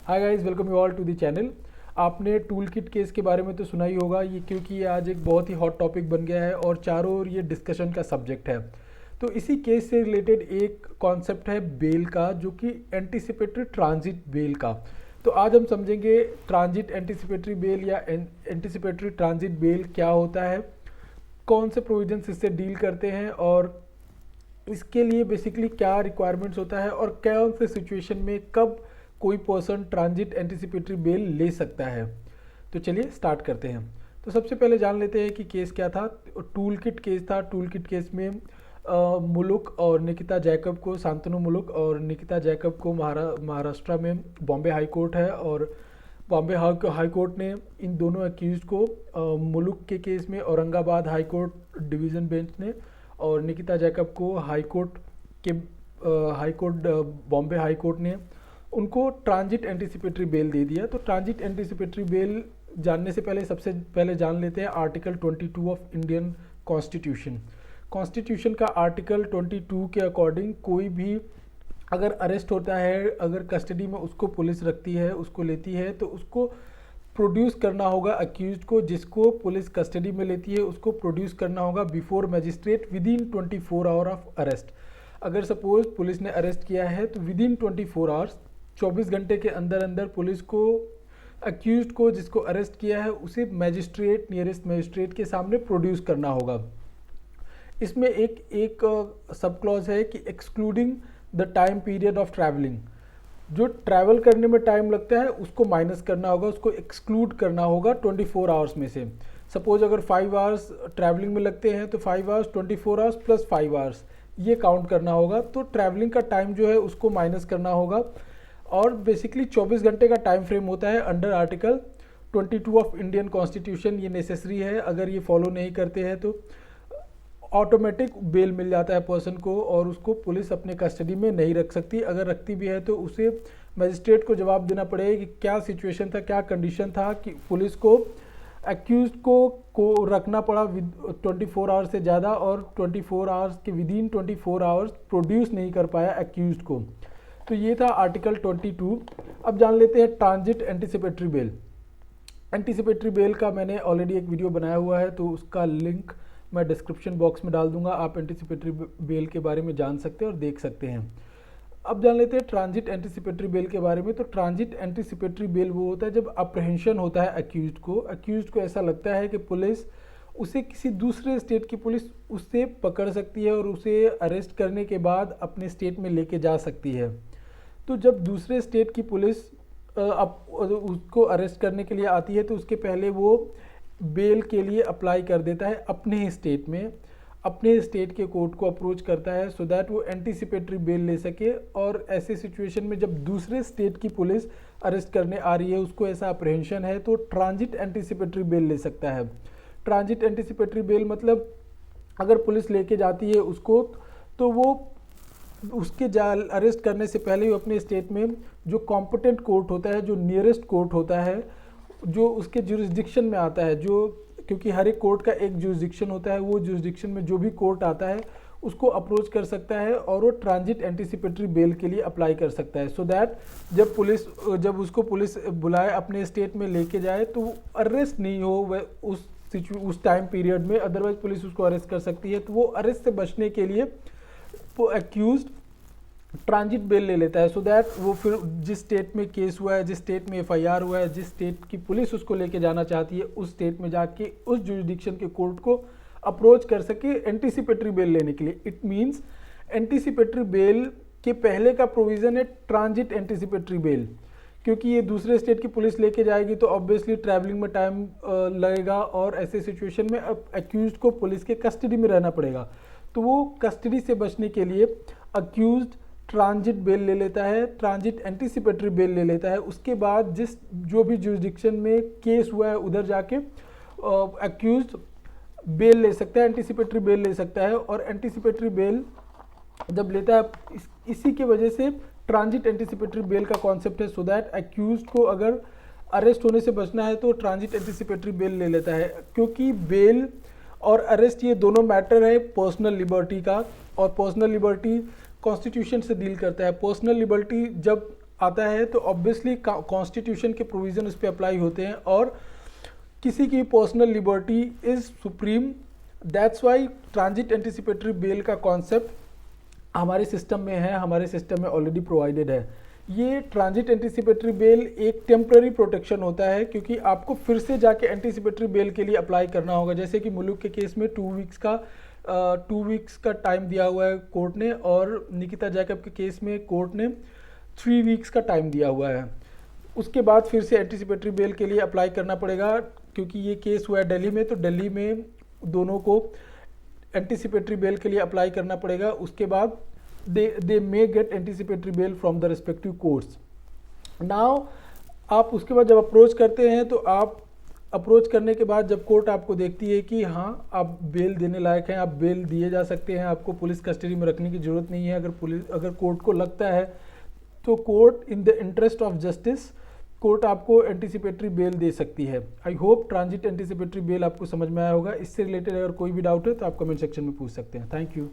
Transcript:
Hi guys, welcome you all to the channel. आपने tool kit case के बारे में तो सुना ही होगा, ये क्योंकि ये आज एक बहुत ही हॉट टॉपिक बन गया है और चारों ओर ये डिस्कशन का सब्जेक्ट है। तो इसी केस से रिलेटेड एक कॉन्सेप्ट है बेल का, जो कि एंटीसिपेटरी ट्रांजिट बेल का। तो आज हम समझेंगे ट्रांजिट एंटीसिपेटरी बेल या एंटीसिपेटरी ट्रांजिट बेल क्या होता है, कौन से प्रोविजंस इससे डील करते हैं और इसके लिए बेसिकली क्या रिक्वायरमेंट्स होता है और कौन से सिचुएशन में कब कोई पर्सन ट्रांजिट एंटीसिपेटरी बेल ले सकता है। तो चलिए स्टार्ट करते हैं। तो सबसे पहले जान लेते हैं कि केस क्या था। टूल किट केस था। टूल किट केस में मुलुक और निकिता जैकब को, शांतनु मुलुक और निकिता जैकब को महाराष्ट्र में बॉम्बे हाई कोर्ट है, और बॉम्बे हाई कोर्ट ने इन दोनों अक्यूज को मुलुक के केस में Aurangabad high court division bench ने, और निकिता जैकब को high court Bombay high court ने उनको ट्रांजिट एंटीसिपेटरी बेल दे दिया। तो ट्रांजिट एंटीसिपेटरी बेल जानने से पहले सबसे पहले जान लेते हैं article 22 of Indian constitution. Constitution का आर्टिकल 22 के अकॉर्डिंग कोई भी अगर अरेस्ट होता है, अगर कस्टडी में उसको पुलिस रखती है, उसको लेती है, तो उसको प्रोड्यूस करना होगा अक्यूज को, जिसको पुलिस कस्टडी में लेती है उसको प्रोड्यूस करना होगा before magistrate with in 24 hour of arrest. अगर सपोज पुलिस ने अरेस्ट किया है तो विद इन 24 आवर्स, 24 घंटे के अंदर अंदर पुलिस को अक्यूज को जिसको अरेस्ट किया है उसे मैजिस्ट्रेट, नियरेस्ट मैजिस्ट्रेट के सामने प्रोड्यूस करना होगा। इसमें एक सब क्लॉज है कि excluding the time period of travelling, जो ट्रैवल करने में टाइम लगता है उसको माइनस करना होगा, उसको एक्सक्लूड करना होगा 24 आवर्स में से। सपोज अगर 5 आवर्स ट्रैवलिंग में लगते हैं तो 5 आवर्स, 24 आवर्स प्लस 5 आवर्स ये काउंट करना होगा। तो ट्रैवलिंग का टाइम जो है उसको माइनस करना होगा, और बेसिकली 24 घंटे का टाइम फ्रेम होता है under article 22 of Indian constitution. ये नेसेसरी है, अगर ये फॉलो नहीं करते हैं तो ऑटोमेटिक बेल मिल जाता है पर्सन को, और उसको पुलिस अपने कस्टडी में नहीं रख सकती। अगर रखती भी है तो उसे मजिस्ट्रेट को जवाब देना पड़ेगा कि क्या सिचुएशन था, क्या कंडीशन था कि पुलिस को एक्यूज को रखना पड़ा 24 आवर्स से ज़्यादा, और 24 आवर्स के विद इन 24 आवर्स प्रोड्यूस नहीं कर पाया एक्यूज को। तो ये था आर्टिकल 22। अब जान लेते हैं transit anticipatory bail. Anticipatory bail का मैंने ऑलरेडी एक वीडियो बनाया हुआ है, तो उसका लिंक मैं डिस्क्रिप्शन बॉक्स में डाल दूंगा। आप एंटीसिपेटरी बेल के बारे में जान सकते हैं और देख सकते हैं। अब जान लेते हैं ट्रांजिट एंटीसिपेटरी बेल के बारे में। तो ट्रांजिट एंटीसिपेटरी बेल वो होता है जब अप्रहेंशन होता है अक्यूज को ऐसा लगता है कि पुलिस उसे, किसी दूसरे स्टेट की पुलिस उससे पकड़ सकती है और उसे अरेस्ट करने के बाद अपने स्टेट में लेके जा सकती है। तो जब दूसरे स्टेट की पुलिस उसको अरेस्ट करने के लिए आती है तो उसके पहले वो बेल के लिए अप्लाई कर देता है अपने ही स्टेट में, अपने स्टेट के कोर्ट को अप्रोच करता है सो दैट वो एंटीसिपेटरी बेल ले सके। और ऐसे सिचुएशन में जब दूसरे स्टेट की पुलिस अरेस्ट करने आ रही है, उसको ऐसा अप्रहेंशन है, तो ट्रांजिट एंटीसिपेटरी बेल ले सकता है। ट्रांजिट एंटीसिपेटरी बेल मतलब अगर पुलिस लेके जाती है उसको, तो वो उसके अरेस्ट करने से पहले ही अपने स्टेट में जो कॉम्पिटेंट कोर्ट होता है, जो नियरेस्ट कोर्ट होता है, जो उसके जुरिस्डिक्शन में आता है, जो क्योंकि हर एक कोर्ट का एक जुरिस्डिक्शन होता है, वो जुरिस्डिक्शन में जो भी कोर्ट आता है उसको अप्रोच कर सकता है और वो ट्रांजिट एंटीसिपेटरी बेल के लिए अप्लाई कर सकता है। सो दैट जब उसको पुलिस बुलाए अपने स्टेट में लेके जाए तो अरेस्ट नहीं हो वह उस टाइम पीरियड में, अदरवाइज पुलिस उसको अरेस्ट कर सकती है। तो वो अरेस्ट से बचने के लिए वो एक्यूज ट्रांजिट बेल ले लेता है, सो दैट वो फिर जिस स्टेट में केस हुआ है, जिस स्टेट में एफआईआर हुआ है, जिस स्टेट की पुलिस उसको लेके जाना चाहती है, उस स्टेट में जाके उस जुरिडिक्शन के कोर्ट को अप्रोच कर सके एंटीसिपेटरी बेल लेने के लिए। इट मीन्स एंटीसिपेटरी बेल के पहले का प्रोविज़न है ट्रांजिट एंटीसिपेटरी बेल, क्योंकि ये दूसरे स्टेट की पुलिस लेके जाएगी तो ऑब्वियसली ट्रैवलिंग में टाइम लगेगा, और ऐसे सिचुएशन में अक्यूज को पुलिस के कस्टडी में रहना पड़ेगा। तो वो कस्टडी से बचने के लिए अक्यूज ट्रांजिट बेल ले लेता है, ट्रांजिट एंटीसिपेटरी बेल ले लेता है। उसके बाद जो भी जुरिस्डिक्शन में केस हुआ है उधर जाके अक्यूज बेल ले सकता है, एंटीसिपेटरी बेल ले सकता है। और एंटीसिपेटरी बेल जब लेता है, इसी के वजह से ट्रांजिट एंटीसिपेटरी बेल का कॉन्सेप्ट है, सो दैट अक्यूज को अगर अरेस्ट होने से बचना है तो ट्रांजिट एंटीसिपेटरी बेल ले लेता है। क्योंकि बेल और अरेस्ट ये दोनों मैटर है पर्सनल लिबर्टी का, और पर्सनल लिबर्टी कॉन्स्टिट्यूशन से डील करता है। पर्सनल लिबर्टी जब आता है तो ऑब्वियसली कॉन्स्टिट्यूशन के प्रोविज़न उस पर अप्लाई होते हैं और किसी की personal liberty is supreme. That's why transit anticipatory bell का कॉन्सेप्ट हमारे सिस्टम में है, हमारे सिस्टम में ऑलरेडी प्रोवाइडेड है। ये ट्रांजिट एंटिसिपेटरी बेल एक टेम्पररी प्रोटेक्शन होता है, क्योंकि आपको फिर से जाके एंटिसिपेटरी बेल के लिए अप्लाई करना होगा। जैसे कि मुलुक के केस में 2 वीक्स का टाइम दिया हुआ है कोर्ट ने, और निकिता जैकब के केस में कोर्ट ने 3 वीक्स का टाइम दिया हुआ है। उसके बाद फिर से एंटिसिपेटरी बेल के लिए अप्लाई करना पड़ेगा, क्योंकि ये केस हुआ है दिल्ली में, तो दिल्ली में दोनों को एंटिसिपेटरी बेल के लिए अप्लाई करना पड़ेगा। उसके बाद they may get anticipatory bail from the respective courts. Now आप उसके बाद जब अप्रोच करते हैं तो आप अप्रोच करने के बाद जब कोर्ट आपको देखती है कि हाँ आप बेल देने लायक हैं, आप बेल दिए जा सकते हैं, आपको पुलिस कस्टडी में रखने की ज़रूरत नहीं है, अगर कोर्ट को लगता है तो court in the interest of justice court आपको एंटिसिपेटरी बेल दे सकती है। I hope transit anticipatory bell आपको समझ में आया होगा। इससे रिलेटेड अगर कोई भी डाउट है तो आप कमेंट सेक्शन में पूछ सकते हैं। Thank you.